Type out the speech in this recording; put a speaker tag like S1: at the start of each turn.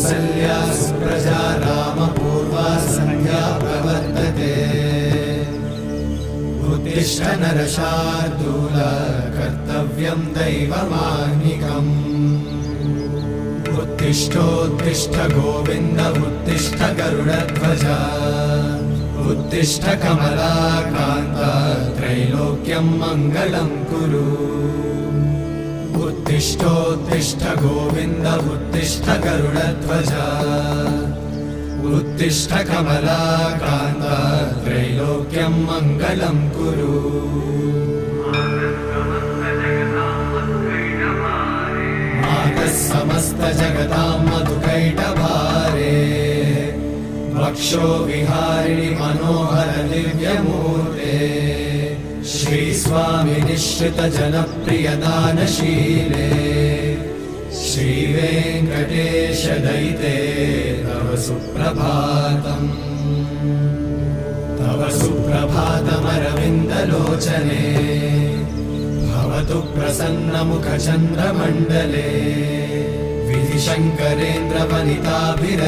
S1: कौसल्या सुप्रजा रामपूर्वा सन्ध्या प्रवर्तते उत्तिष्ठ नरशार्दूल कर्तव्यं दैवमाह्निकम् उत्तिष्ठोत्तिष्ठ गोविन्द उत्तिष्ठ गरुडध्वज उत्तिष्ठ कमलाकान्त त्रैलोक्यं मङ्गलं कुरु उत्तिष्ठोत्तिष्ठ गोविन्द उत्तिष्ठ गरुडध्वज उत्तिष्ठ कमलाकान्त त्रैलोक्यं मङ्गलं कुरु मातः समस्त जगतां मधुकैटभारे वक्षो विहारिणि मनोहर दिव्यमूर्ते श्रीस्वामि निश्चित जनप्रिय दानशीले श्रीवेङ्कटेश दयिते तव सुप्रभातम् तव सुप्रभातमरविन्दलोचने भवतु प्रसन्नमुखचन्द्रमण्डले विधिशङ्करेन्द्रवनिताभिर